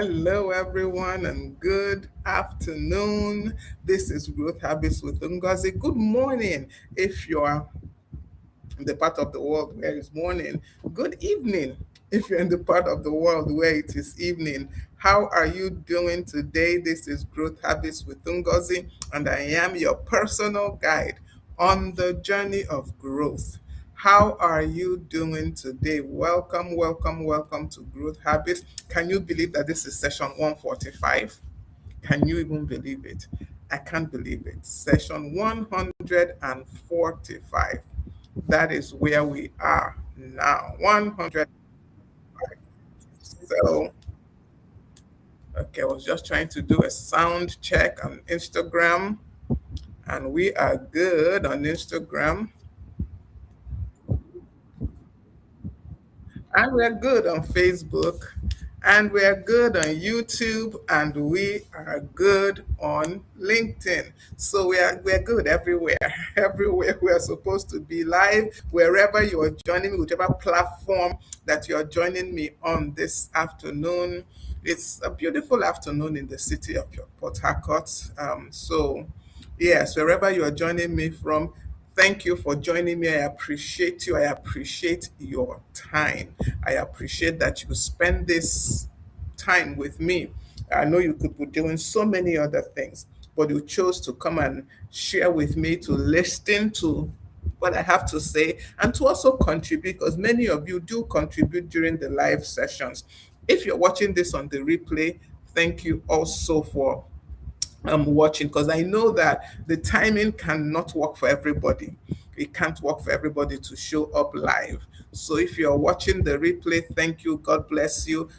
Hello, everyone, and good afternoon. This is Growth Habits with Ngozi. Good morning if you're in the part of the world where it's morning. Good evening if you're in the part of the world where it is evening. How are you doing today? This is Growth Habits with Ngozi, and I am your personal guide on the journey of growth. How are you doing today? Welcome, welcome, welcome to Growth Habits. Can you believe that this is session 145? Can you even believe it? I can't believe it. Session 145. That is where we are now. 100. So, okay, I was just trying to do a sound check on Instagram, and we are good on Instagram. And we're good on Facebook, and we're good on YouTube, and we are good on LinkedIn. So we're good everywhere. Everywhere we are supposed to be live, wherever you are joining me, whichever platform that you are joining me on this afternoon. It's a beautiful afternoon in the city of Port Harcourt. So yes, wherever you are joining me from, thank you for joining me. I appreciate you. I appreciate your time. I appreciate that you spend this time with me. I know you could be doing so many other things, but you chose to come and share with me, to listen to what I have to say, and to also contribute, because many of you do contribute during the live sessions. If you're watching this on the replay, thank you also for watching, because I know that the timing cannot work for everybody. It can't work for everybody to show up live. So if you're watching the replay, thank you. God bless you.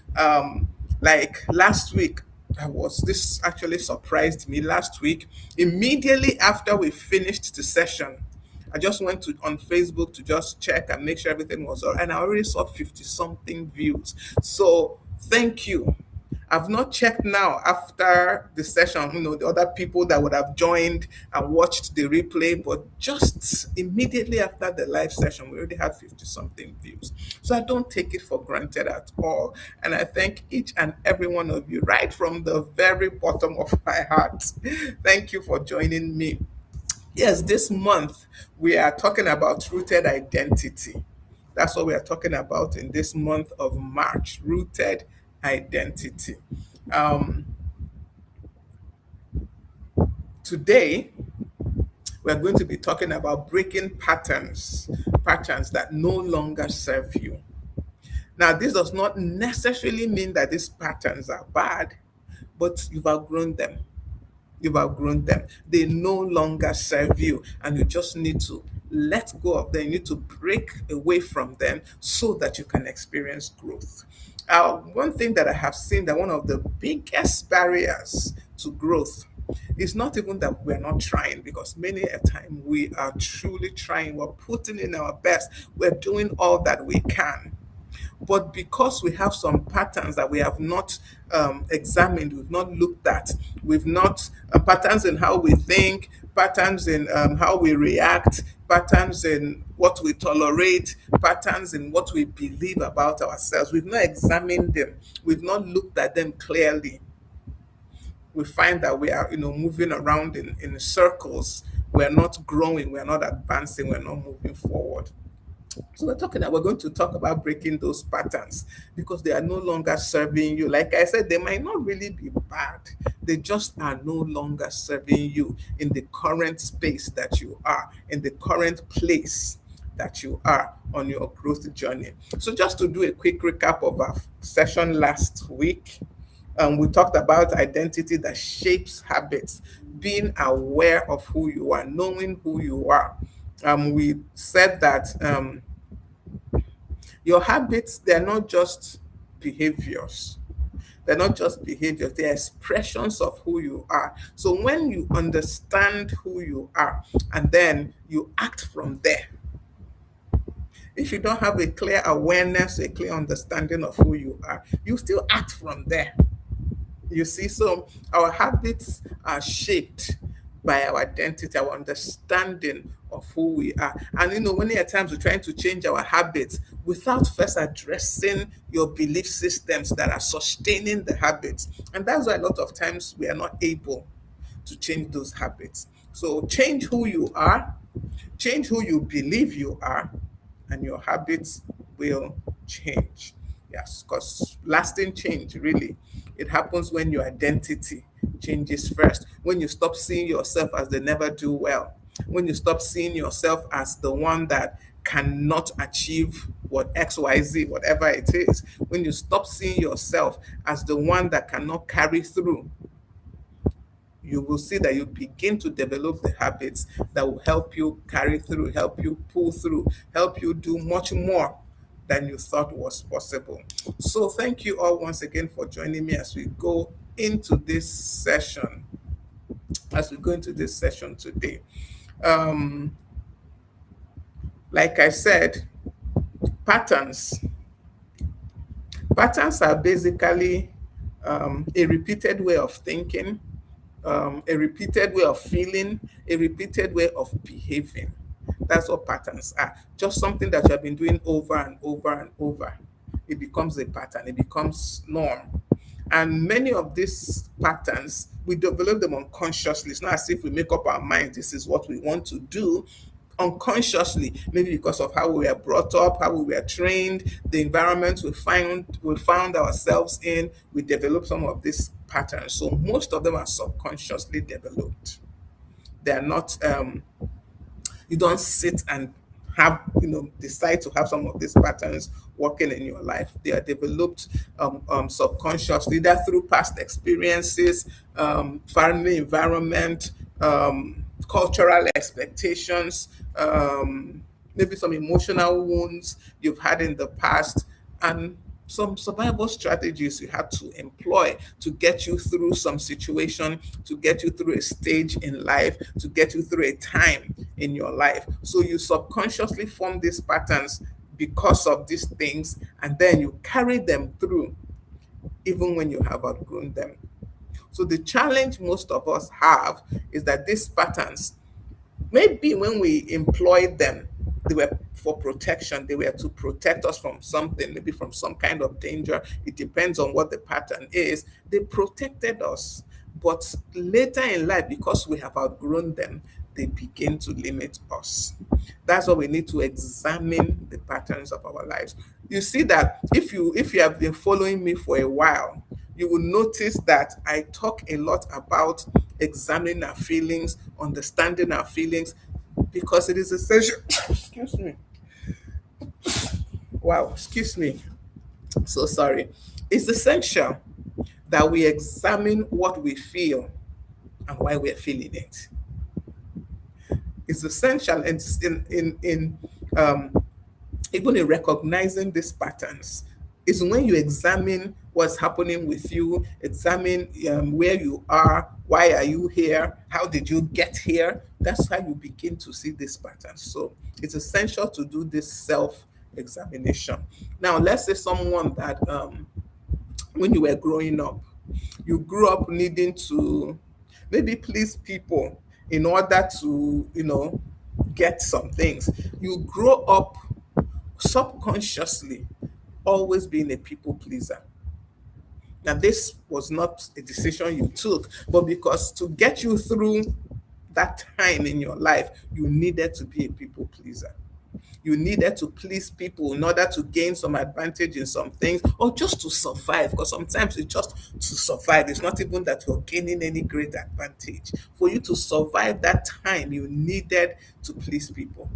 Like last week, I was this actually surprised me last week. Immediately after we finished the session, I just went to on Facebook to just check and make sure everything was all right. And I already saw 50 something views. So thank you. I've not checked now after the session, the other people that would have joined and watched the replay, but just immediately after the live session, we already had 50 something views. So I don't take it for granted at all. And I thank each and every one of you right from the very bottom of my heart. Thank you for joining me. Yes, this month we are talking about rooted identity. That's what we are talking about in this month of March, rooted identity. Um, Today, we're going to be talking about breaking patterns that no longer serve you. Now, this does not necessarily mean that these patterns are bad, but you've outgrown them. You've outgrown them. They no longer serve you, and you just need to let go of them. You need to break away from them so that you can experience growth. One thing that I have seen, that one of the biggest barriers to growth is not even that we're not trying, because many a time we are truly trying. We're putting in our best. We're doing all that we can, but because we have some patterns that we have not examined, we've not looked at, we've not patterns in how we think, patterns in how we react, patterns in what we tolerate, patterns in what we believe about ourselves. We've not examined them, we've not looked at them clearly. We find that we are, moving around in circles. We're not growing, we're not advancing, we're not moving forward. So we're going to talk about breaking those patterns, because they are no longer serving you. Like I said, they might not really be bad. They just are no longer serving you in the current space that you are, in the current place that you are on your growth journey. So just to do a quick recap of our session last week, we talked about identity that shapes habits, being aware of who you are, knowing who you are. We said that your habits, they're not just behaviors. They're not just behaviors, they're expressions of who you are. So when you understand who you are and then you act from there, if you don't have a clear awareness, a clear understanding of who you are, you still act from there. You see, so our habits are shaped by our identity, our understanding of who we are. And many a times we're trying to change our habits, without first addressing your belief systems that are sustaining the habits. And that's why a lot of times we are not able to change those habits. So change who you are, change who you believe you are, and your habits will change. Yes, because lasting change really, it happens when your identity changes first. When you stop seeing yourself as the never do well. When you stop seeing yourself as the one that cannot achieve what XYZ, whatever it is. When you stop seeing yourself as the one that cannot carry through, you will see that you begin to develop the habits that will help you carry through, help you pull through, help you do much more than you thought was possible. So, thank you all once again for joining me as we go into this session. As we go into this session today, um, like I said, patterns. Patterns are basically a repeated way of thinking, a repeated way of feeling, a repeated way of behaving. That's what patterns are. Just something that you have been doing over and over and over. It becomes a pattern, it becomes norm. And many of these patterns, we develop them unconsciously. It's not as if we make up our mind, this is what we want to do. Unconsciously, maybe because of how we were brought up, how we were trained, the environment we found ourselves in, we develop some of these patterns. So most of them are subconsciously developed. They are not you don't sit and decide to have some of these patterns working in your life. They are developed subconsciously, either through past experiences, family environment, cultural expectations, maybe some emotional wounds you've had in the past, and some survival strategies you had to employ to get you through some situation, to get you through a stage in life, to get you through a time in your life. So you subconsciously form these patterns because of these things, and then you carry them through even when you have outgrown them. So the challenge most of us have is that these patterns, maybe when we employed them, they were for protection. They were to protect us from something, maybe from some kind of danger. It depends on what the pattern is. They protected us. But later in life, because we have outgrown them, they begin to limit us. That's why we need to examine the patterns of our lives. You see that if you have been following me for a while, you will notice that I talk a lot about examining our feelings, understanding our feelings, because it is essential. Excuse me. Wow, excuse me. So sorry. It's essential that we examine what we feel and why we're feeling it. It's essential in even in recognizing these patterns is when you examine what's happening with you, examine where you are, why are you here, how did you get here. That's how you begin to see these patterns. So it's essential to do this self examination. Now, let's say someone that when you were growing up, you grew up needing to maybe please people in order to, get some things. You grow up subconsciously always being a people pleaser. Now, this was not a decision you took, but because to get you through that time in your life, you needed to be a people pleaser. You needed to please people in order to gain some advantage in some things or just to survive. Because sometimes it's just to survive. It's not even that you're gaining any great advantage. For you to survive that time, you needed to please people.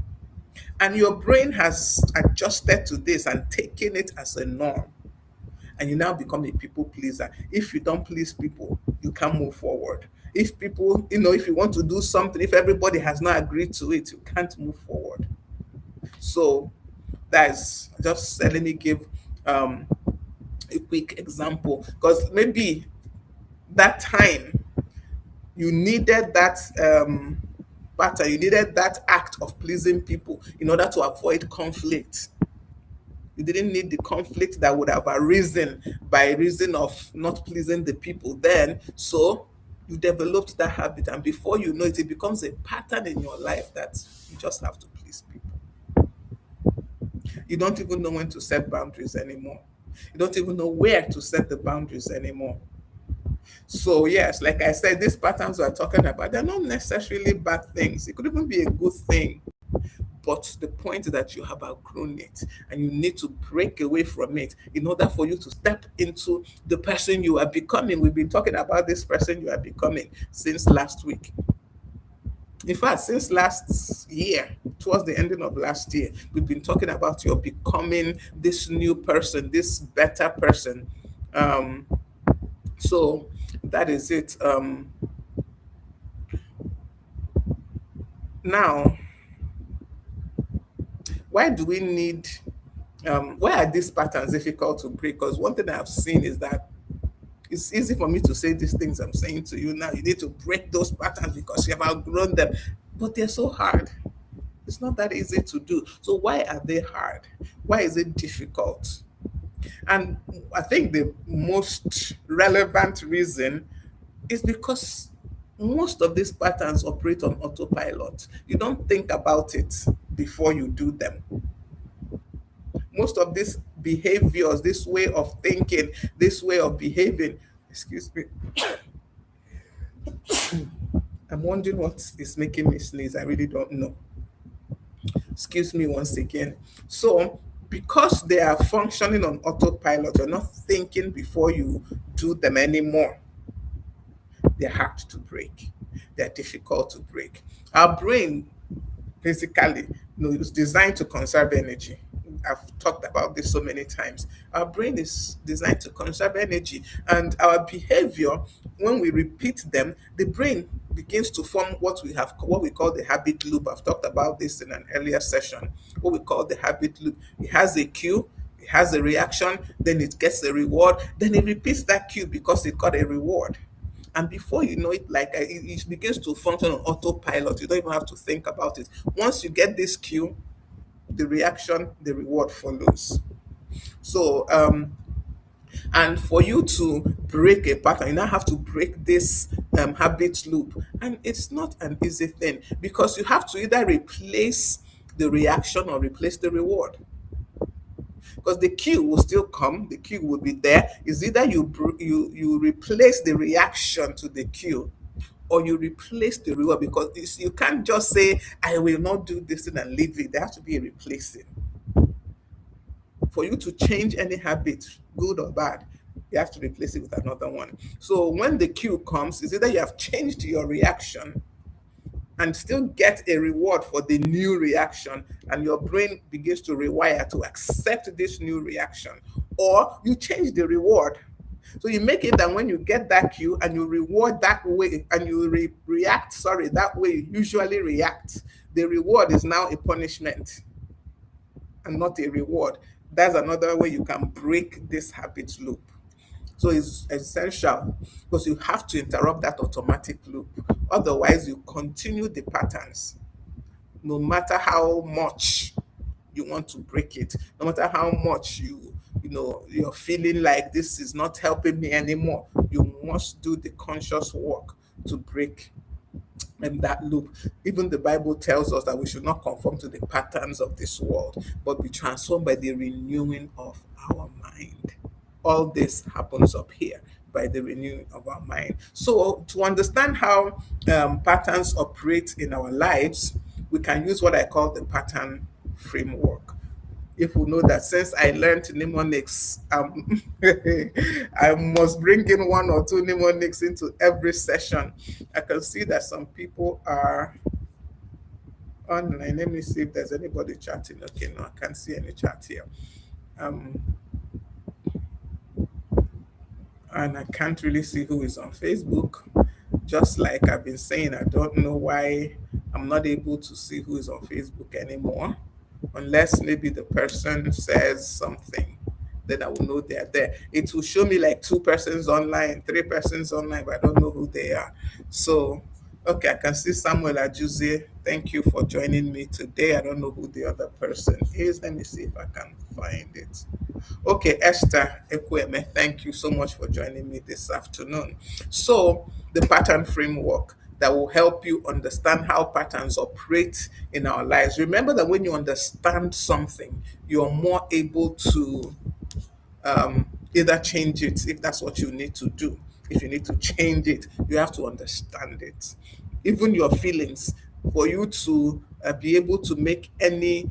And your brain has adjusted to this and taken it as a norm. And you now become a people pleaser. If you don't please people, you can't move forward. If people, if you want to do something, if everybody has not agreed to it, you can't move forward. So that's just let me give um, a quick example because maybe that time you needed that pattern, you needed that act of pleasing people in order to avoid conflict. You didn't need the conflict that would have arisen by reason of not pleasing the people then. So you developed that habit, and before you know it, it becomes a pattern in your life that you just have to please people. You don't even know when to set boundaries anymore. You don't even know where to set the boundaries anymore. So, yes, like I said, these patterns we're talking about, they're not necessarily bad things. It could even be a good thing. But the point is that you have outgrown it and you need to break away from it in order for you to step into the person you are becoming. We've been talking about this person you are becoming since last week. In fact, since last year, towards the ending of last year, we've been talking about your becoming this new person, this better person. Um, so that is it. Now, why do we need? Why are these patterns difficult to break? Because one thing I've seen is that it's easy for me to say these things I'm saying to you now. You need to break those patterns because you have outgrown them, but they're so hard. It's not that easy to do. So why are they hard? Why is it difficult? And I think the most relevant reason is because most of these patterns operate on autopilot. You don't think about it before you do them. Most of these behaviors, this way of thinking, this way of behaving, excuse me, I'm wondering what is making me sneeze. I really don't know. Excuse me once again. So, because they are functioning on autopilot, you're not thinking before you do them anymore. They're hard to break. They're difficult to break. Our brain, basically, it was designed to conserve energy. I've talked about this so many times. Our brain is designed to conserve energy, and our behavior, when we repeat them, the brain begins to form what we call the habit loop. I've talked about this in an earlier session. What we call the habit loop. It has a cue, it has a reaction, then it gets a reward, then it repeats that cue because it got a reward. And before you know it, like it begins to function on autopilot. You don't even have to think about it. Once you get this cue, the reaction, the reward follows. So, and for you to break a pattern, you now have to break this habit loop. And it's not an easy thing because you have to either replace the reaction or replace the reward. Because the cue will still come, the cue will be there. Is either you replace the reaction to the cue or you replace the reward, because you can't just say I will not do this thing and leave it. There has to be a replacing. For you to change any habit, good or bad, you have to replace it with another one. So when the cue comes, it's either you have changed your reaction and still get a reward for the new reaction, and your brain begins to rewire to accept this new reaction, or you change the reward. So you make it that when you get that cue and you reward that way and you react, sorry, that way you usually react, the reward is now a punishment and not a reward. That's another way you can break this habit loop. So it's essential because you have to interrupt that automatic loop. Otherwise, you continue the patterns no matter how much you want to break it, no matter how much you're feeling like this is not helping me anymore. You must do the conscious work to break that loop. Even the Bible tells us that we should not conform to the patterns of this world, but be transformed by the renewing of our mind. All this happens up here by the renewing of our mind. So, to understand how patterns operate in our lives, we can use what I call the pattern framework. If we know that since I learned mnemonics, I must bring in one or two mnemonics into every session. I can see that some people are online. Let me see if there's anybody chatting. Okay, no, I can't see any chat here. Um, and I can't really see who is on Facebook. Just like I've been saying, I don't know why I'm not able to see who is on Facebook anymore, unless maybe the person says something. Then I will know they're there. It will show me like two persons online, three persons online, but I don't know who they are. So, okay, I can see Samuel Ajuze. Thank you for joining me today. I don't know who the other person is. Let me see if I can find it. Okay, Esther Ekweme, thank you so much for joining me this afternoon. So, the pattern framework. that will help you understand how patterns operate in our lives. Remember that when you understand something, you're more able to either change it if that's what you need to do. If you need to change it, you have to understand it. Even your feelings, for you to be able to make any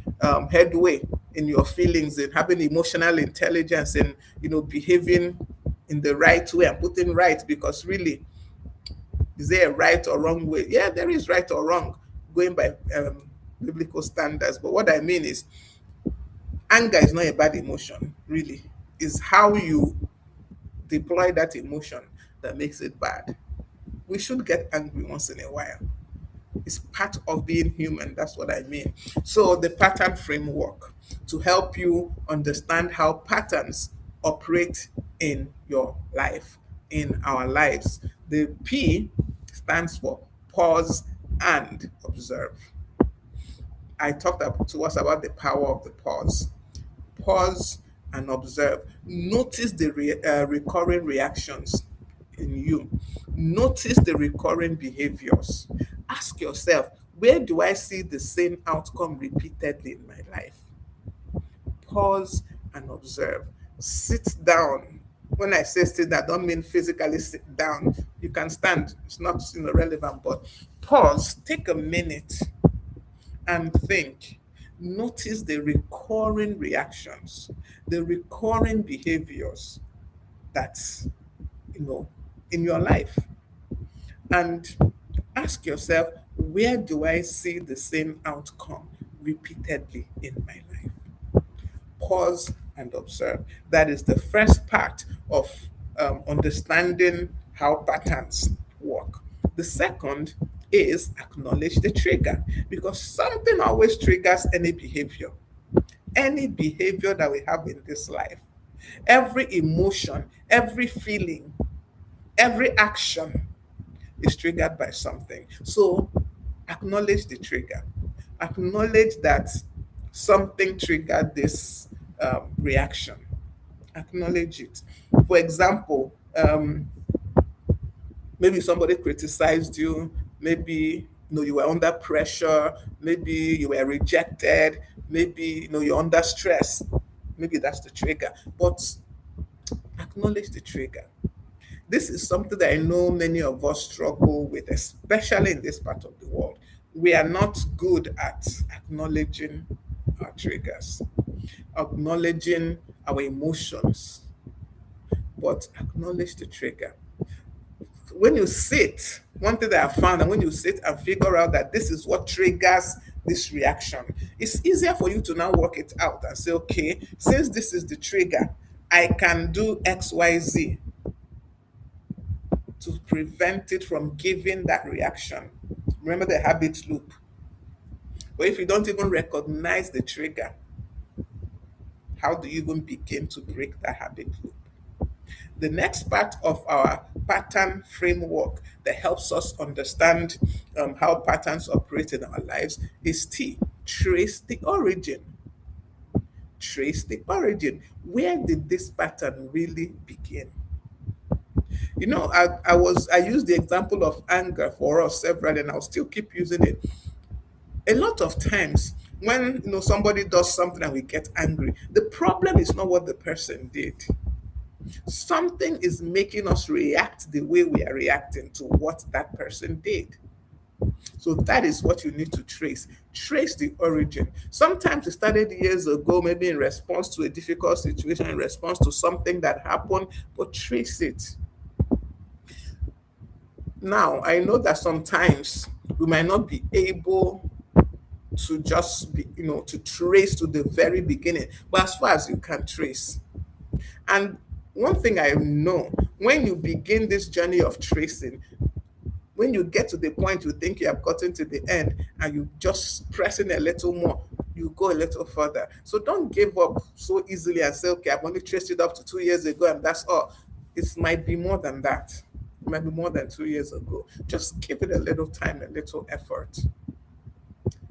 headway in your feelings and having emotional intelligence and behaving in the right way and putting right, because really, is there a right or wrong way? Yeah, there is right or wrong going by biblical standards. But what I mean is, anger is not a bad emotion, really. Is how you deploy that emotion that makes it bad. We should get angry once in a while. It's part of being human. That's what I mean. So, the pattern framework to help you understand how patterns operate in your life, in our lives. The P stands for pause and observe. I talked to us about the power of the pause. Pause and observe. Notice the recurring reactions in you. Notice the recurring behaviors. Ask yourself, where do I see the same outcome repeatedly in my life? Pause and observe. Sit down. When I say sit down, I don't mean physically sit down. You can stand. It's not relevant, but pause. Take a minute and think. Notice the recurring reactions, the recurring behaviors that's in your life, and ask yourself, where do I see the same outcome repeatedly in my life? Pause and observe. That is the first part of understanding how patterns work. The second is acknowledge the trigger, because something always triggers any behavior. Any behavior that we have in this life, every emotion, every feeling, every action is triggered by something. So acknowledge the trigger. Acknowledge that something triggered this reaction. Acknowledge it. For example, maybe somebody criticized you, maybe you were under pressure, maybe you were rejected, maybe you're under stress. Maybe that's the trigger. But acknowledge the trigger. This is something that I know many of us struggle with, especially in this part of the world. We are not good at acknowledging our triggers, acknowledging our emotions, but acknowledge the trigger. When you sit, one thing that I found, and when you sit and figure out that this is what triggers this reaction, it's easier for you to now work it out and say, okay, since this is the trigger, I can do XYZ to prevent it from giving that reaction. Remember the habit loop. But if you don't even recognize the trigger, how do you even begin to break that habit loop? The next part of our pattern framework that helps us understand how patterns operate in our lives is T. Trace the origin. Trace the origin. Where did this pattern really begin? I used the example of anger for us several, and I'll still keep using it. A lot of times when somebody does something and we get angry, the problem is not what the person did. Something is making us react the way we are reacting to what that person did. So that is what you need to trace. Trace the origin. Sometimes it started years ago, maybe in response to a difficult situation, in response to something that happened, but trace it. Now, I know that sometimes we might not be able to just to trace to the very beginning, but as far as you can trace. And one thing I know, when you begin this journey of tracing, when you get to the point you think you have gotten to the end and you just pressing a little more, you go a little further. So don't give up so easily and say, okay, I've only traced it up to 2 years ago and that's all. It might be more than that. It might be more than 2 years ago. Just give it a little time, a little effort,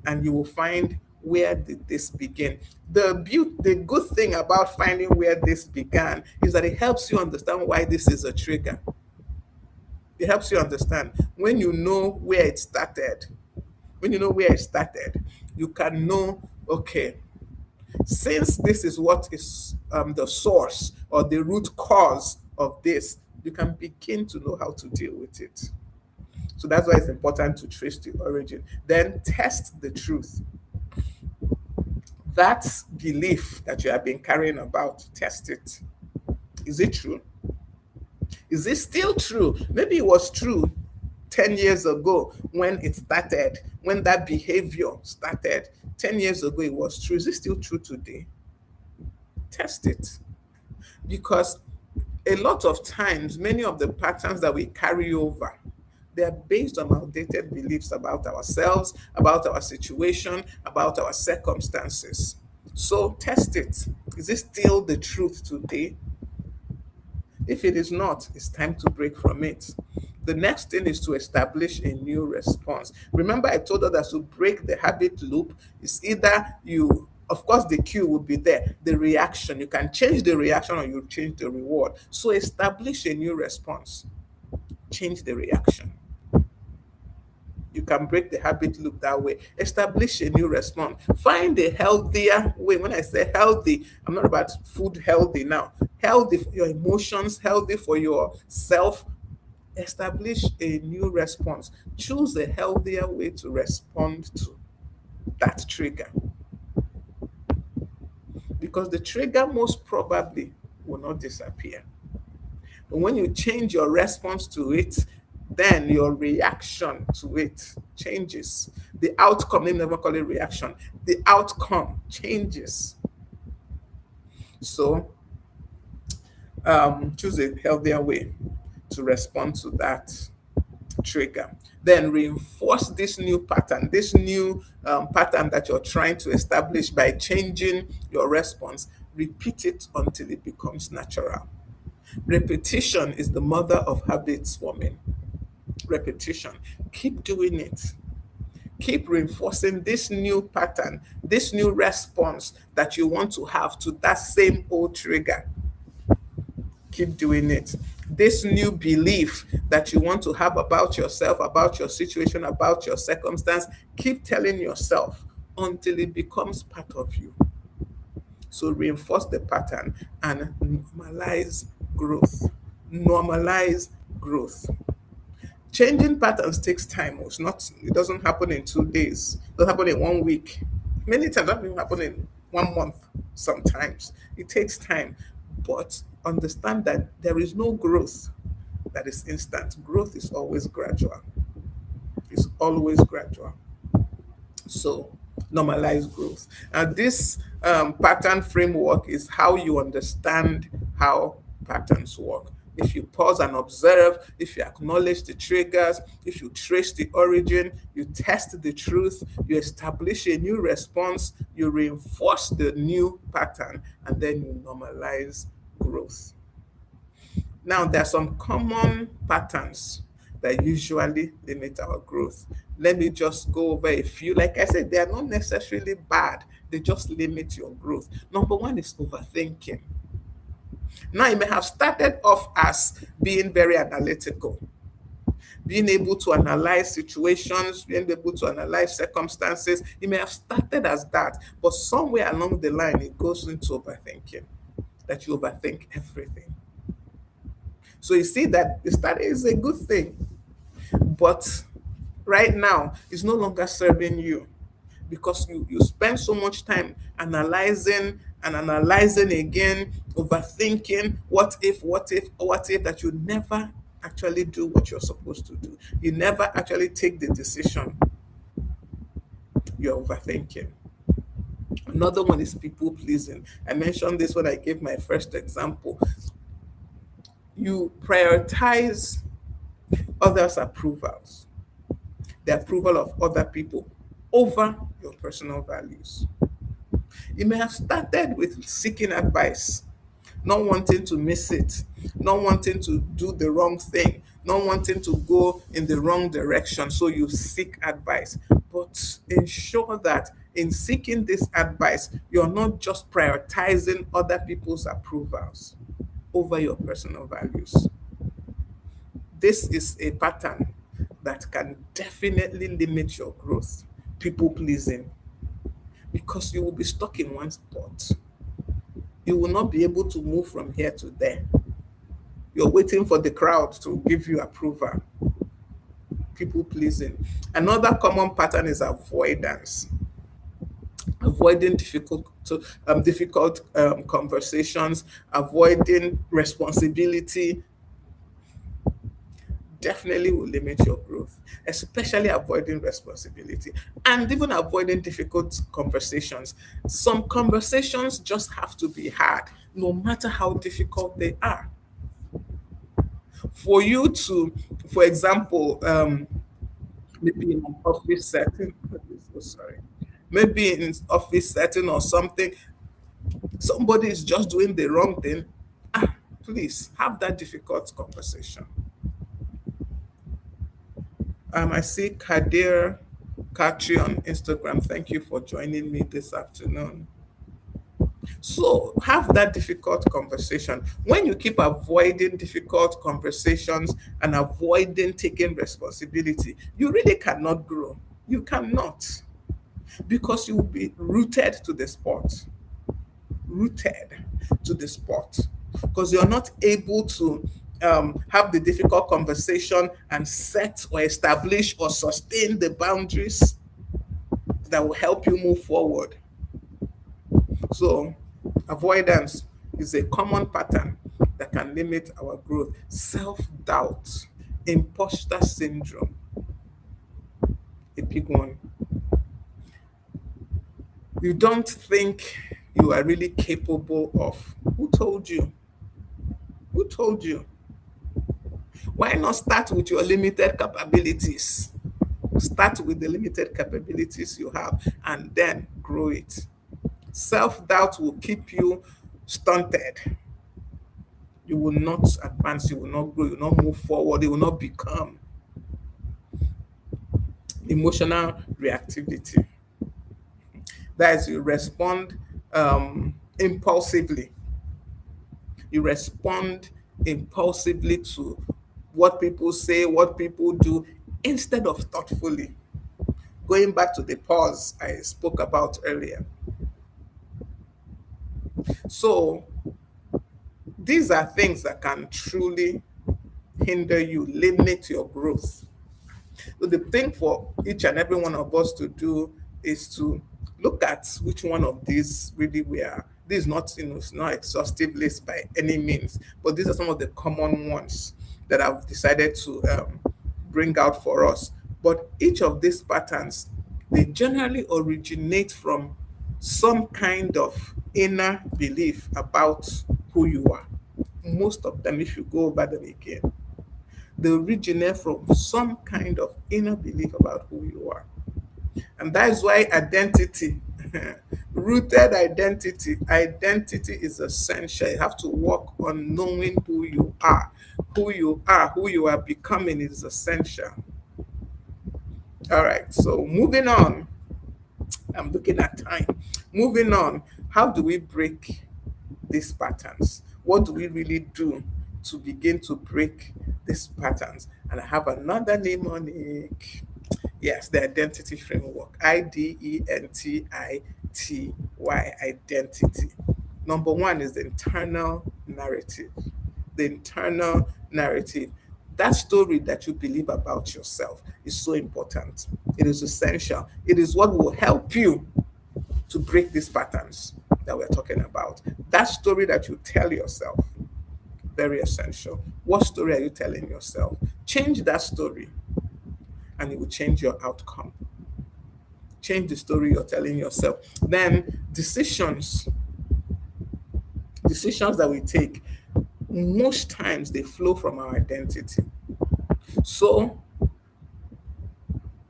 and you will find where did this begin. The good thing about finding where this began is that it helps you understand why this is a trigger. It helps you understand. When you know where it started, when you know where it started, you can know, okay, since this is what is the source or the root cause of this, you can begin to know how to deal with it. So that's why it's important to trace the origin. Then test the truth. That belief that you have been carrying about, test it. Is it true? Is it still true? Maybe it was true 10 years ago when it started, when that behavior started. 10 years ago, it was true. Is it still true today? Test it. Because a lot of times, many of the patterns that we carry over, they're based on outdated beliefs about ourselves, about our situation, about our circumstances. So test it. Is it still the truth today? If it is not, it's time to break from it. The next thing is to establish a new response. Remember, I told us that to break the habit loop is either you, of course, the cue would be there, the reaction. You can change the reaction or you change the reward. So establish a new response, change the reaction. You can break the habit loop that way. Establish a new response. Find a healthier way. When I say healthy, I'm not about food healthy now. Healthy for your emotions, healthy for yourself. Establish a new response. Choose a healthier way to respond to that trigger. Because the trigger most probably will not disappear. But when you change your response to it, then your reaction to it changes. The outcome, they never call it reaction, the outcome changes. So choose a healthier way to respond to that trigger. Then reinforce this new pattern, this new pattern that you're trying to establish by changing your response. Repeat it until it becomes natural. Repetition is the mother of habits forming. Repetition. Keep doing it. Keep reinforcing this new pattern, this new response that you want to have to that same old trigger. Keep doing it. This new belief that you want to have about yourself, about your situation, about your circumstance, keep telling yourself until it becomes part of you. So reinforce the pattern and normalize growth. Normalize growth. Changing patterns takes time. It's not, it doesn't happen in 2 days. It doesn't happen in 1 week. Many times it doesn't even happen in 1 month sometimes. It takes time. But understand that there is no growth that is instant. Growth is always gradual. It's always gradual. So normalize growth. And this pattern framework is how you understand how patterns work. If you pause and observe, if you acknowledge the triggers, if you trace the origin, you test the truth, you establish a new response, you reinforce the new pattern, and then you normalize growth. Now, there are some common patterns that usually limit our growth. Let me just go over a few. Like I said, they are not necessarily bad, they just limit your growth. Number one is overthinking. Now, you may have started off as being very analytical, being able to analyze situations, being able to analyze circumstances. You may have started as that, but somewhere along the line, it goes into overthinking, that you overthink everything. So you see that the study is a good thing, but right now it's no longer serving you because you spend so much time analyzing and analyzing again, overthinking what if, that you never actually do what you're supposed to do. You never actually take the decision. You're overthinking. Another one is people pleasing. I mentioned this when I gave my first example. You prioritize others' approvals, the approval of other people over your personal values. You may have started with seeking advice, not wanting to miss it, not wanting to do the wrong thing, not wanting to go in the wrong direction. So you seek advice. But ensure that in seeking this advice, you're not just prioritizing other people's approvals over your personal values. this is a pattern that can definitely limit your growth. People pleasing, because you will be stuck in one spot. You will not be able to move from here to there. You're waiting for the crowd to give you approval. People pleasing. Another common pattern is avoidance. Avoiding difficult conversations, avoiding responsibility, definitely will limit your growth, especially avoiding responsibility and even avoiding difficult conversations. Some conversations just have to be had, no matter how difficult they are. For you to, for example, maybe in an office setting, so sorry, maybe in an office setting or something, somebody is just doing the wrong thing. Please have that difficult conversation. I see Kadir Katri on Instagram. Thank you for joining me this afternoon. So have that difficult conversation. When you keep avoiding difficult conversations and avoiding taking responsibility, you really cannot grow. You cannot, because you will be rooted to the spot. Rooted to the spot. Because you're not able to have the difficult conversation and set or establish or sustain the boundaries that will help you move forward. So, avoidance is a common pattern that can limit our growth. Self doubt, imposter syndrome, a big one. You don't think you are really capable of. Who told you? Who told you? Why not start with your limited capabilities? Start with the limited capabilities you have and then grow it. Self doubt will keep you stunted. You will not advance, you will not grow, you will not move forward, you will not become. Emotional reactivity. That is, you respond impulsively. You respond impulsively to what people say, what people do, instead of thoughtfully. Going back to the pause I spoke about earlier. So, these are things that can truly hinder you, limit your growth. So the thing for each and every one of us to do is to look at which one of these really we are. This is not, it's not exhaustive list by any means, but these are some of the common ones that I've decided to bring out for us. But each of these patterns, they generally originate from some kind of inner belief about who you are. Most of them, if you go over them again, they originate from some kind of inner belief about who you are. And that is why identity, rooted identity is essential. You have to work on knowing who you are. Who you are becoming is essential. All right, so moving on. I'm looking at time. Moving on, how do we break these patterns? What do we really do to begin to break these patterns? And I have another name on it. Yes, the identity framework. IDENTITY, identity. Number one is the internal narrative. The internal narrative. That story that you believe about yourself is so important. It is essential. It is what will help you to break these patterns that we're talking about. That story that you tell yourself, very essential. What story are you telling yourself? Change that story and it will change your outcome. Change the story you're telling yourself. Then decisions that we take, most times they flow from our identity. So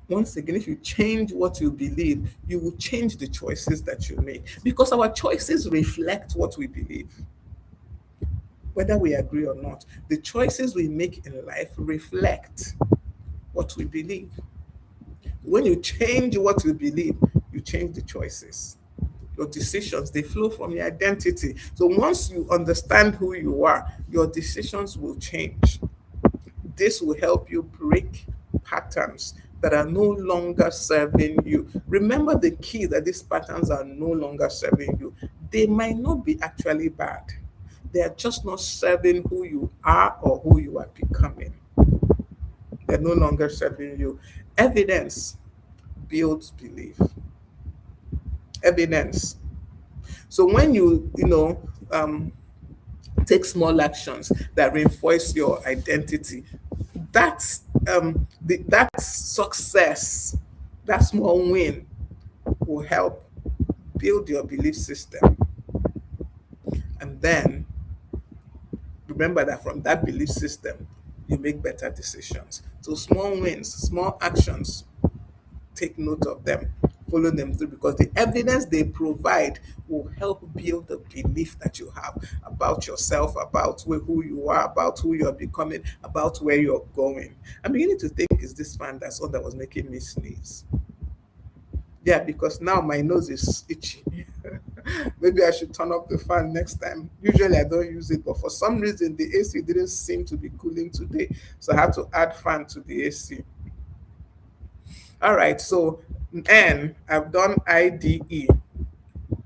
once again, if you change what you believe, you will change the choices that you make, because our choices reflect what we believe. Whether we agree or not, the choices we make in life reflect what we believe. When you change what you believe, you change the choices. Your decisions, they flow from your identity. So once you understand who you are, your decisions will change. This will help you break patterns that are no longer serving you. Remember the key that these patterns are no longer serving you. They might not be actually bad. They are just not serving who you are or who you are becoming. They're no longer serving you. Evidence builds belief. Evidence. So when take small actions that reinforce your identity, that success, that small win will help build your belief system. And then remember that from that belief system, you make better decisions. So small wins, small actions, take note of them, follow them through, because the evidence they provide will help build the belief that you have about yourself, about who you are, about who you're becoming, about where you're going. I'm beginning to think, is this fan that's all that was making me sneeze? Yeah, because now my nose is itchy. Maybe I should turn off the fan next time. Usually I don't use it, but for some reason the AC didn't seem to be cooling today. So I had to add fan to the AC. All right, so I've done IDE.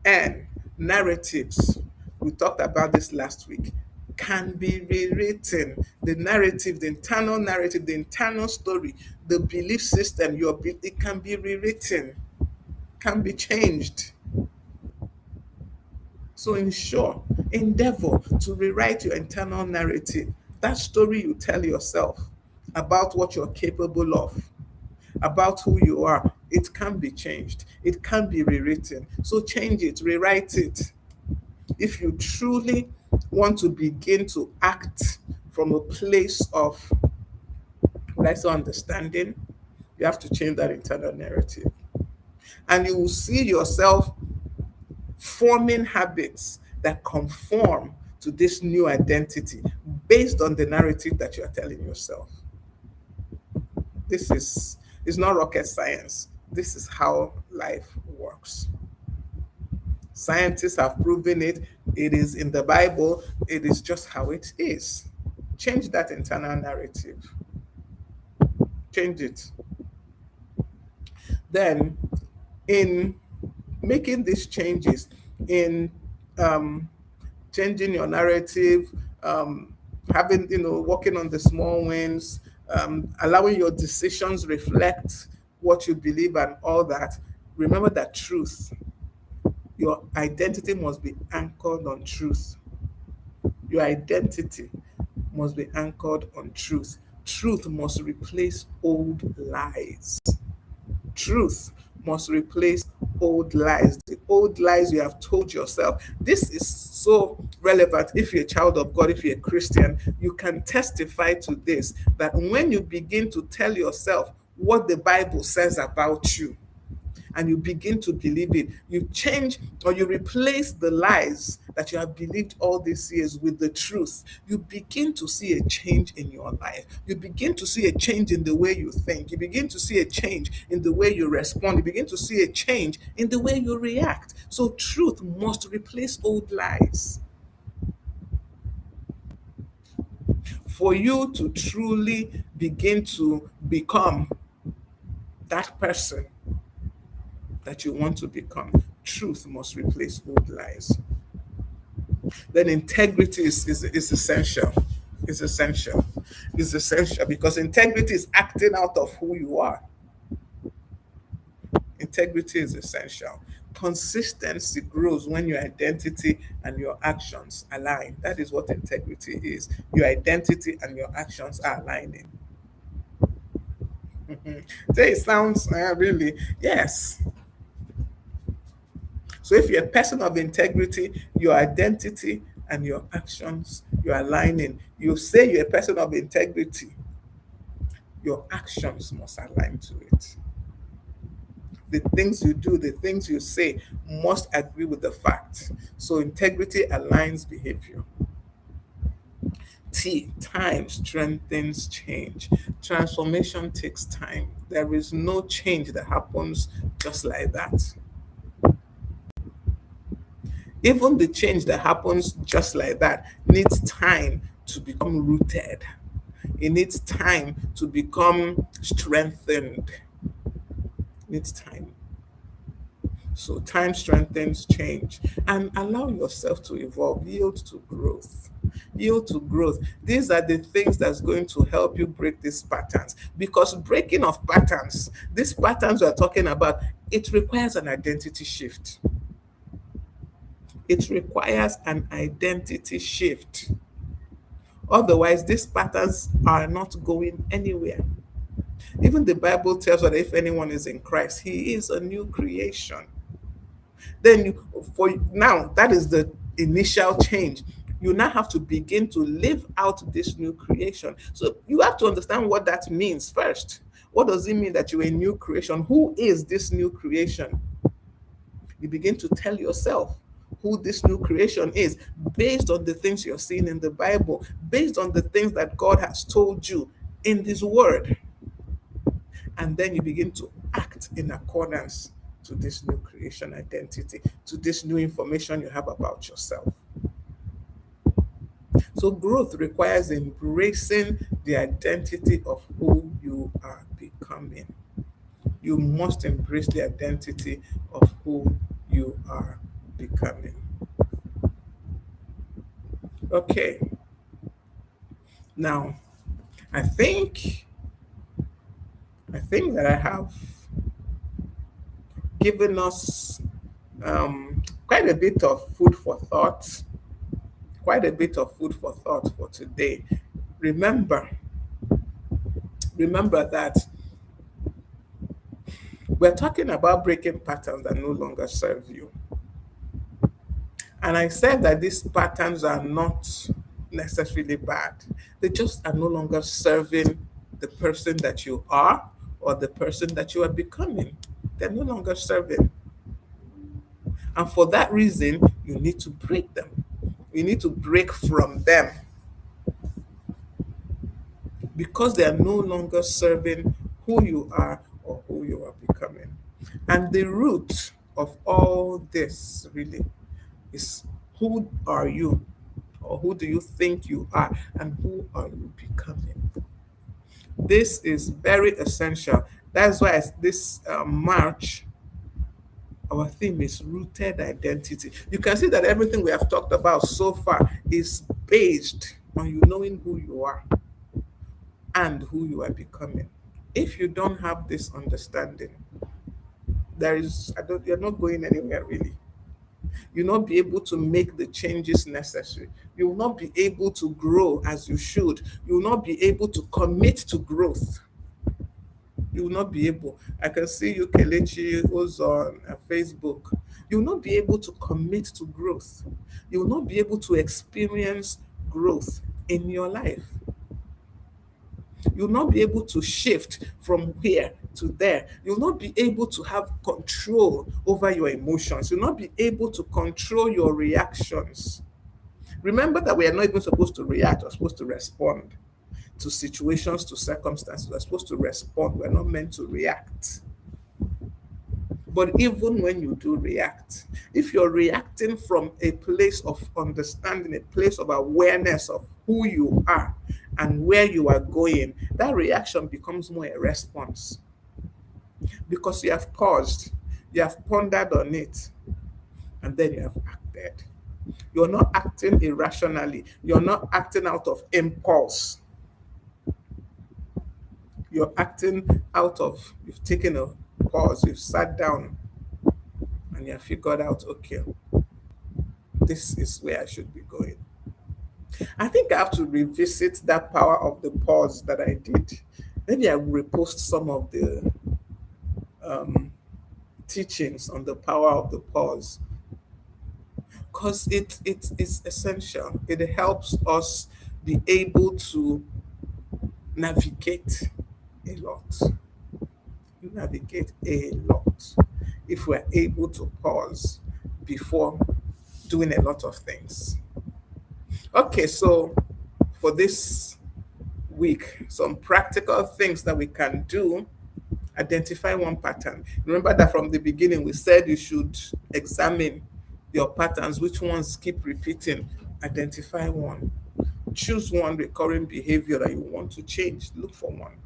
N, narratives. We talked about this last week. Can be rewritten. The narrative, the internal story, the belief system, it can be rewritten, can be changed. So ensure, endeavor to rewrite your internal narrative. That story you tell yourself about what you're capable of, about who you are, it can be changed. It can be rewritten. So change it, rewrite it. If you truly want to begin to act from a place of, let's say, understanding, you have to change that internal narrative. And you will see yourself forming habits that conform to this new identity based on the narrative that you are telling yourself. This is not rocket science. This is how life works. Scientists have proven it. It is in the Bible. It is just how it is. Change that internal narrative. Change it. Then, in making these changes, in changing your narrative, having, working on the small wins, allowing your decisions reflect what you believe and all that, remember that truth, your identity must be anchored on truth. Your identity must be anchored on truth. Truth must replace old lies. Truth must replace old lies, the old lies you have told yourself. This is so relevant. If you're a child of God, if you're a Christian, you can testify to this, that when you begin to tell yourself what the Bible says about you, and you begin to believe it, you change or you replace the lies that you have believed all these years with the truth. You begin to see a change in your life. You begin to see a change in the way you think. You begin to see a change in the way you respond. You begin to see a change in the way you react. So truth must replace old lies. For you to truly begin to become that person that you want to become, truth must replace old lies. Then integrity is essential. Is essential. Is essential because integrity is acting out of who you are. Integrity is essential. Consistency grows when your identity and your actions align. That is what integrity is. Your identity and your actions are aligning. So it sounds really, yes. So if you're a person of integrity, your identity and your actions, you're aligning. You say you're a person of integrity, your actions must align to it. The things you do, the things you say must agree with the facts. So integrity aligns behavior. T, time strengthens change. Transformation takes time. There is no change that happens just like that. Even the change that happens just like that needs time to become rooted. It needs time to become strengthened. It needs time. So time strengthens change, and allow yourself to evolve, yield to growth. Yield to growth. These are the things that's going to help you break these patterns. Because breaking of patterns, these patterns we're talking about, it requires an identity shift. It requires an identity shift. Otherwise, these patterns are not going anywhere. Even the Bible tells us that if anyone is in Christ, he is a new creation. Then for now, that is the initial change. You now have to begin to live out this new creation. So you have to understand what that means first. What does it mean that you're a new creation? Who is this new creation? You begin to tell yourself who this new creation is based on the things you're seeing in the Bible, based on the things that God has told you in His Word. And then you begin to act in accordance to this new creation identity, to this new information you have about yourself. So, growth requires embracing the identity of who you are becoming. You must embrace the identity of who you are becoming. Okay, now I think that I have given us quite a bit of food for thought, quite a bit of food for thought for today. Remember, remember that we're talking about breaking patterns that no longer serve you. And I said that these patterns are not necessarily bad. They just are no longer serving the person that you are or the person that you are becoming. They're no longer serving. And for that reason, you need to break them. You need to break from them because they are no longer serving who you are or who you are becoming. And the root of all this really is, who are you, or who do you think you are, and who are you becoming? This is very essential. That's why this March, our theme is rooted identity. You can see that everything we have talked about so far is based on you knowing who you are and who you are becoming. If you don't have this understanding, you're not going anywhere really. You'll not be able to make the changes necessary. You will not be able to grow as you should. You will not be able to commit to growth. You will not be able. I can see you, Kelechi, who's on Facebook. You will not be able to commit to growth. You will not be able to experience growth in your life. You'll not be able to shift from here to there. You'll not be able to have control over your emotions. You'll not be able to control your reactions. Remember that we are not even supposed to react, we're supposed to respond to situations, to circumstances. We're supposed to respond, we're not meant to react. But even when you do react, if you're reacting from a place of understanding, a place of awareness of who you are and where you are going, that reaction becomes more a response because you have paused, you have pondered on it, and then you have acted. You're not acting irrationally, you're not acting out of impulse. You're acting out of, you've taken a pause, you've sat down, and you have figured out, okay, this is where I should be going. I think I have to revisit that power of the pause that I did. Maybe I will repost some of the um, teachings on the power of the pause because it is essential. It helps us be able to navigate a lot. Navigate a lot if we're able to pause before doing a lot of things. Okay, so for this week, some practical things that we can do. Identify one pattern. Remember that from the beginning we said you should examine your patterns, which ones keep repeating. Identify one. Choose one recurring behavior that you want to change. Look for one.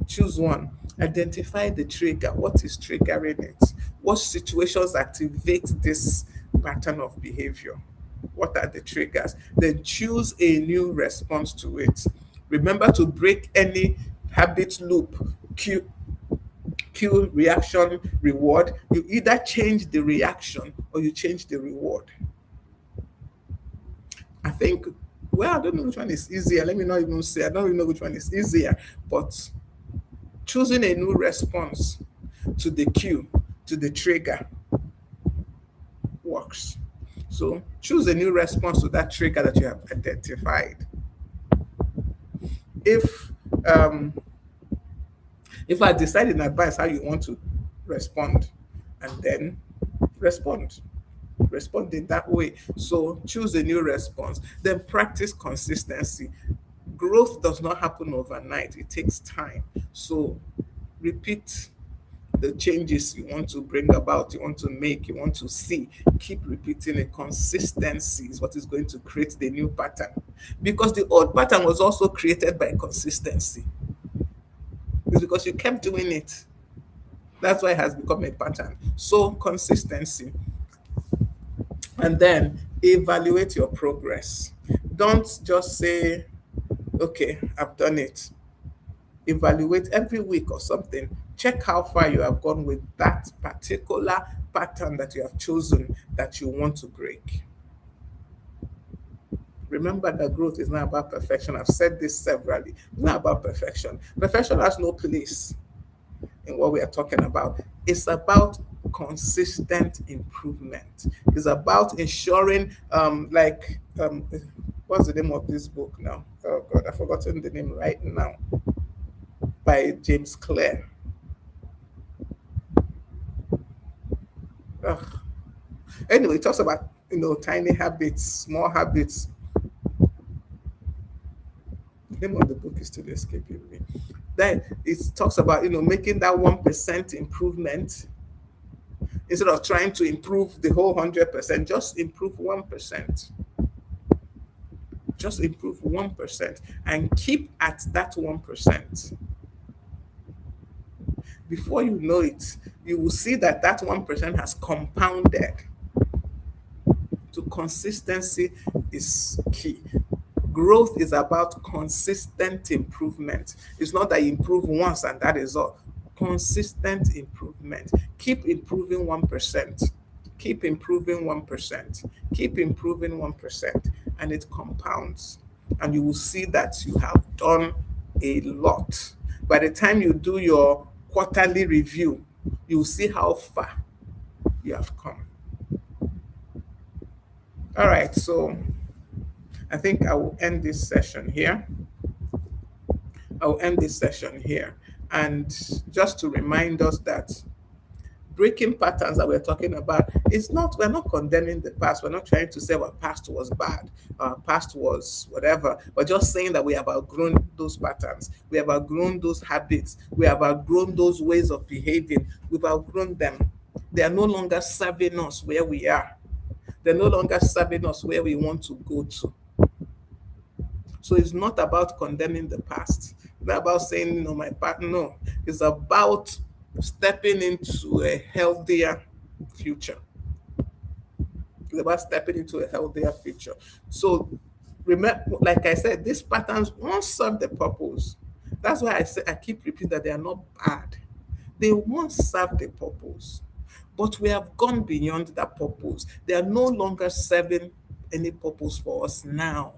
Choose one. Identify the trigger. What is triggering it? What situations activate this pattern of behavior? What are the triggers? Then choose a new response to it. Remember to break any habit loop. Cue, reaction, reward. You either change the reaction or you change the reward. I think, well, I don't know which one is easier. Let me not even say, I don't even know which one is easier, but choosing a new response to the cue, to the trigger, works. So choose a new response to that trigger that you have identified. If um, if I decide in advance how you want to respond, and then respond, respond in that way. So choose a new response. Then practice consistency. Growth does not happen overnight. It takes time. So repeat the changes you want to bring about, you want to make, you want to see. Keep repeating it. Consistency is what is going to create the new pattern. Because the old pattern was also created by consistency. It's because you kept doing it. That's why it has become a pattern. So consistency. And then evaluate your progress. Don't just say, okay, I've done it. Evaluate every week or something. Check how far you have gone with that particular pattern that you have chosen that you want to break. Remember that growth is not about perfection. I've said this severally. It's not about perfection. Perfection has no place in what we are talking about. It's about consistent improvement. It's about ensuring, what's the name of this book now? Oh God, I've forgotten the name right now. By James Clear. Ugh. Anyway, it talks about tiny habits, small habits. The name of the book is still escaping me. Then it talks about making that 1% improvement instead of trying to improve the whole 100%. Just improve 1%. Just improve 1% and keep at that 1%. Before you know it, you will see that that 1% has compounded. So consistency is key. Growth is about consistent improvement. It's not that you improve once and that is all. Consistent improvement. Keep improving 1%. Keep improving 1%. Keep improving 1%. And it compounds. And you will see that you have done a lot. By the time you do your quarterly review, you will see how far you have come. All right, so I think I will end this session here. I'll end this session here. And just to remind us that breaking patterns that we're talking about is not, we're not condemning the past. We're not trying to say our past was bad, our past was whatever. We're just saying that we have outgrown those patterns. We have outgrown those habits. We have outgrown those ways of behaving. We've outgrown them. They are no longer serving us where we are. They're no longer serving us where we want to go to. So it's not about condemning the past. It's not about saying, my partner. No, it's about stepping into a healthier future. It's about stepping into a healthier future. So remember, like I said, these patterns won't serve the purpose. That's why I keep repeating that they are not bad. They won't serve the purpose. But we have gone beyond that purpose. They are no longer serving any purpose for us now.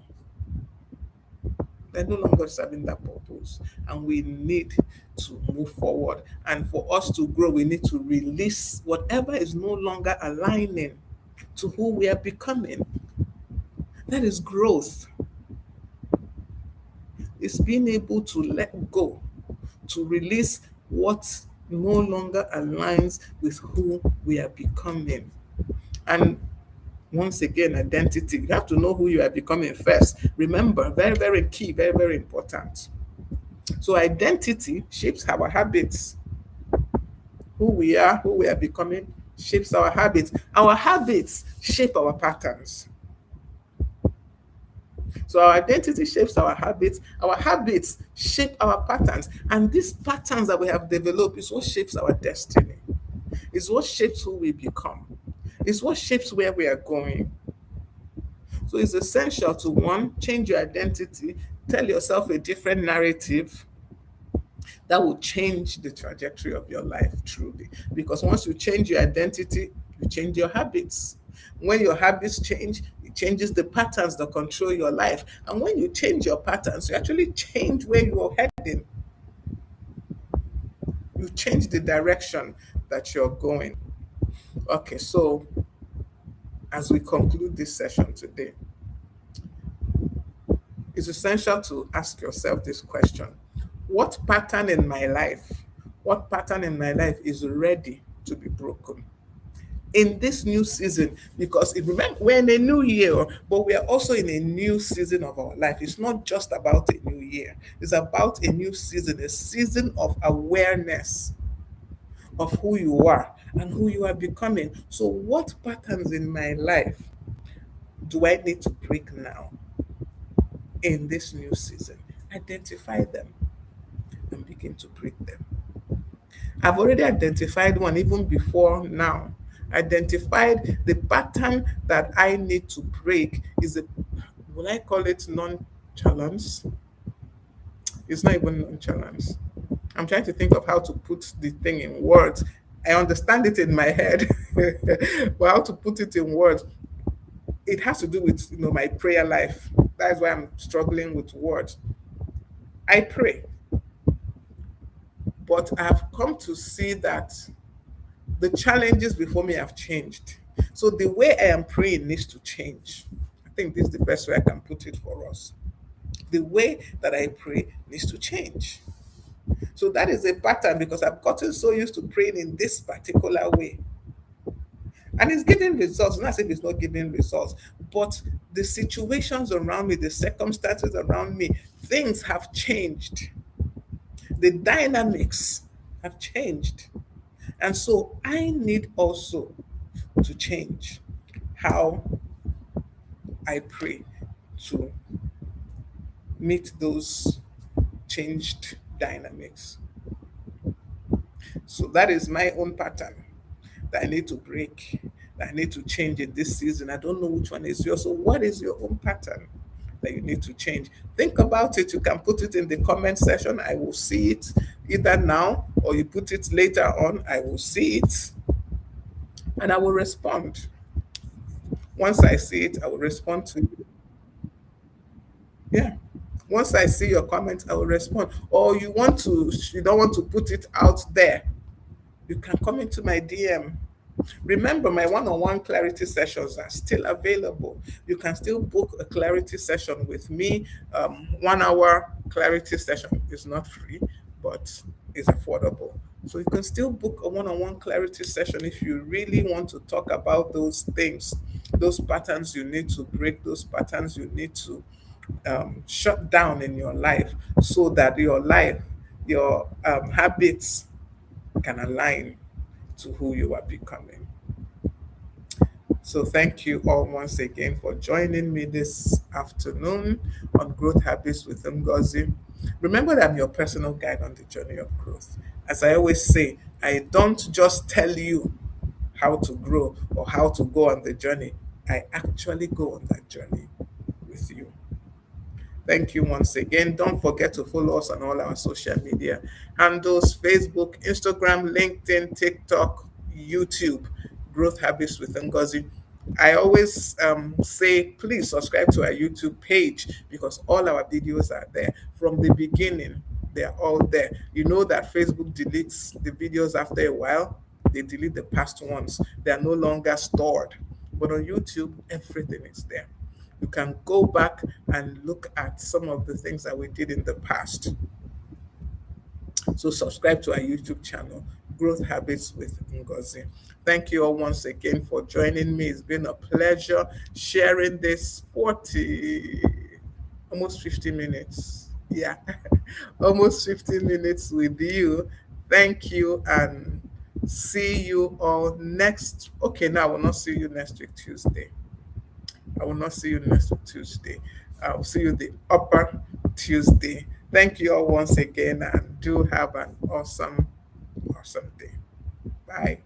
They're no longer serving that purpose. And we need to move forward. And for us to grow, we need to release whatever is no longer aligning to who we are becoming. That is growth. It's being able to let go, to release what no longer aligns with who we are becoming. And once again, identity. You have to know who you are becoming first. Remember, very, very key, very, very important. So identity shapes our habits. Who we are becoming, shapes our habits. Our habits shape our patterns. So our identity shapes our habits shape our patterns, and these patterns that we have developed is what shapes our destiny. It's what shapes who we become. It's what shapes where we are going. So it's essential to one, change your identity, tell yourself a different narrative that will change the trajectory of your life truly. Because once you change your identity, you change your habits. When your habits change, it changes the patterns that control your life. And when you change your patterns, you actually change where you're heading. You change the direction that you're going. Okay, so as we conclude this session today, it's essential to ask yourself this question: what pattern in my life, what pattern in my life is ready to be broken in this new season? Because it, remember, we're in a new year, but we are also in a new season of our life. It's not just about a new year, it's about a new season, a season of awareness of who you are and who you are becoming. So, what patterns in my life do I need to break now in this new season? Identify them and begin to break them. I've already identified one even before now. Identified the pattern that I need to break is a, will I call it nonchalance? It's not even nonchalance. I'm trying to think of how to put the thing in words. I understand it in my head, but how to put it in words? It has to do with my prayer life. That's why I'm struggling with words. I pray, but I've come to see that the challenges before me have changed. So the way I am praying needs to change. I think this is the best way I can put it for us. The way that I pray needs to change. So that is a pattern because I've gotten so used to praying in this particular way. And it's giving results, not as if it's not giving results, but the situations around me, the circumstances around me, things have changed. The dynamics have changed. And so I need also to change how I pray to meet those changed dynamics. So that is my own pattern that I need to break, that I need to change in this season. I don't know which one is yours. So, what is your own pattern that you need to change? Think about it. You can put it in the comment section. I will see it either now or you put it later on. I will see it and I will respond. Once I see it, I will respond to you. Yeah. Once I see your comment, I will respond. Or you don't want to put it out there, you can come into my DM. Remember, my one-on-one clarity sessions are still available. You can still book a clarity session with me. 1 hour clarity session is not free, but is affordable. So you can still book a one-on-one clarity session if you really want to talk about those things, those patterns you need to break, those patterns you need to shut down in your life so that your life, your habits can align to who you are becoming. So, thank you all once again for joining me this afternoon on Growth Habits with Ngozi. Remember that I'm your personal guide on the journey of growth. As I always say, I don't just tell you how to grow or how to go on the journey, I actually go on that journey with you. Thank you once again. Don't forget to follow us on all our social media handles: Facebook, Instagram, LinkedIn, TikTok, YouTube, Growth Habits with Ngozi. I always say, please subscribe to our YouTube page because all our videos are there from the beginning. They are all there. You know that Facebook deletes the videos after a while, they delete the past ones, they are no longer stored. But on YouTube, everything is there. You can go back and look at some of the things that we did in the past. So subscribe to our YouTube channel, Growth Habits with Ngozi. Thank you all once again for joining me. It's been a pleasure sharing this 40, almost 50 minutes. Yeah, almost 50 minutes with you. Thank you and see you all next. Okay, now I will not see you next week, Tuesday. I will not see you next week, Tuesday. I'll see you the upper Tuesday. Thank you all once again, and do have an awesome, awesome day. Bye.